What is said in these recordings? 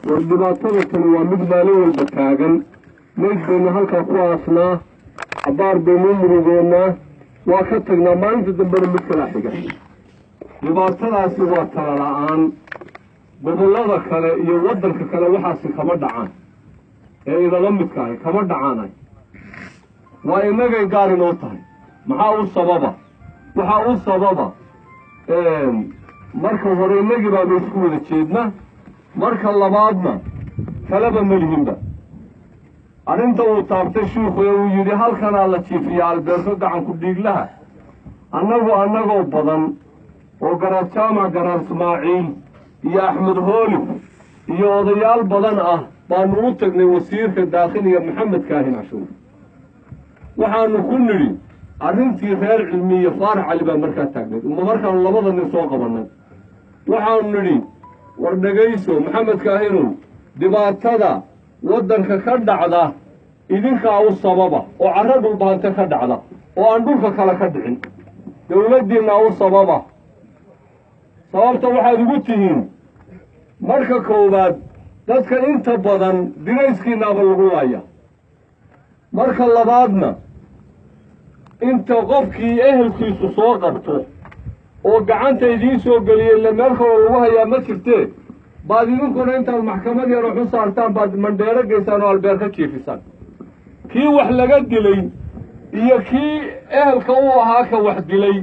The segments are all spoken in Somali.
والدباتة كانوا مقبالين والبتاقن نجبنا هالكا قواسنا عبار بينهم رجونا وكتقنا ما انت دبر المكلاحقة دباتة سواتها الآن gobollada kale iyo waddanka kale waxaasi kama dhacaan ee idala midkahay kama dhacaanay waa inagay gaar inoo tahay maxaa u sababa waxaa u sababa marka hore inagii baanu isku wada jeedna marka labaadna kaleba melihinba arrinta uu taabtay shiikhu ee uu yidhi halkanaa la jiifiya albeerto gacanku dhiiglaha annagoo badan oo garaad jaamac garaad ismaaciil iyo axmed hoolif iyo odayaal badan ah baanu u tagnay wasiirka daakhiliga maxamed kaahin cashuur waxaanu ku nidhi arrintii reer cilmi iyo faarax cali baa markaa taagnayd markaanu labada nin soo qabannay waxaanu nidhi war dhegayso maxamed kaahinow dhibaatada waddanka ka dhacda idinkaa u sababa oo carra dhulbaante ka dhacda oo aan dhulka kale ka dhicin dawladdiinnaa u sababa sababta waxaad ugu tihiin marka koowaad dadka inta badan dirayskiinaaba lagu laaya marka labaadna inta qofkii ehelkiisu soo qabto oo gacanta idiin soo geliyey la meel kaloo lagu hayaa ma jirtee baad idinkuna intaad maxkamad yar wax u saartaan baad mandheero geysaan oo albeer ka jiifisaan kii wax laga dilay iyo kii ehelka u ahaa ka wax dilay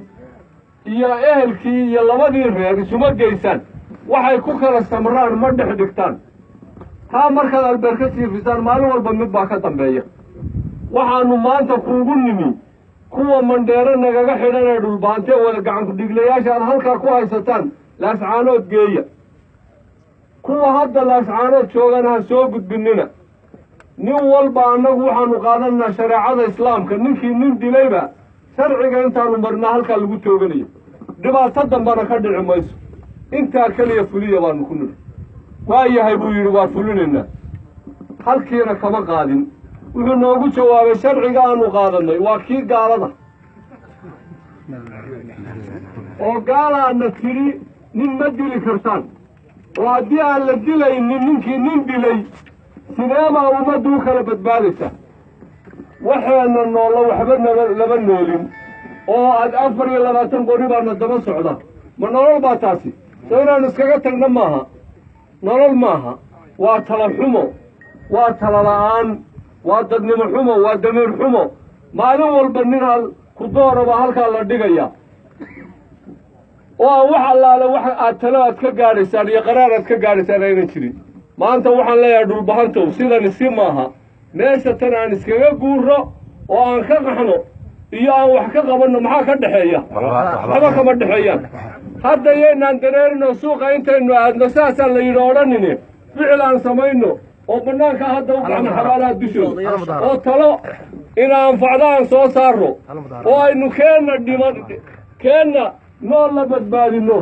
iyo ehelkii iyo labadii reer isuma geysaan waxay ku kala samraan ma dhex dhigtaan taa markaad albeer ka jiifisaan maalin walba mid baa ka dambeeya waxaanu maanta kuugu nimi kuwa mandheero nagaga xidhan ee dhulbaante wada gacanku dhiglayaasha aad halkaa ku haysataan laascaanood geeya kuwa hadda laascaanood joogana ha soo gudbinina nin walba annagu waxaanu qaadanaa shareecada islaamka ninkii nin dilayba sharciga intaanu marnaa halkaa lagu tooganayo dhibaato dambana ka dhici mayso intaa keliya fuliya baanu ku nidhi waa yahay buu yidhi waa fulinaynaa halkiina kama qaadin wuxuu noogu jawaabay sharciga aanu qaadannay waa kii gaalada oo gaalaana tidhi nin ma dili kartaan oo haddii aan la dilaynin ninkii nin dilay sideebaa ummaddu u kala badbaadaysa waxaana noolla waxba laba noolin oo aad 24 qori baana daba socda ma nolol baa taasi soo inaan iskaga tagna maaha nolol maaha waa tala xumo waa tala la'aan waa dadnimo xumo waa damiir xumo maalin walba nin ku dooraba halkaa la dhigaya oo aan wax allaale wax aad talo aad ka gaadhaysaan iyo qaraar aad ka gaadhaysaan aynan jirin maanta waxaan leeyahay dhulbahantow sidani si maaha meesha tan aan iskaga guuro oo aan ka qaxno iyo aan wax ka qabanno maxaa ka dhexeeya waxba kama dhexeeyaan hadda yaynaan dareerino suuqa intaynu aadno saasaan la yidhi odhanine ficil aan samayno oo bannaanka hadda u baxno xabaalaha dushooda oo talo ina anfacdo aan soo saarro oo aynu keenna nool la badbaadinno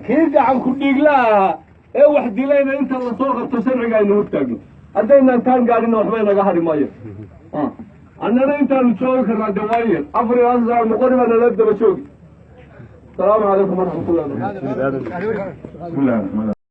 kii gacanku dhiigla ahaa ee wax dilayna inta la soo qabto sharciga aynu hortaagno haddaynaan taan gaadhina waxbay naga hadhi maayo annana intaanu joogi karnaa dawaaye 4 saac noqoni baa nala daba joogi السلام عليكم ورحمة الله وبركاته.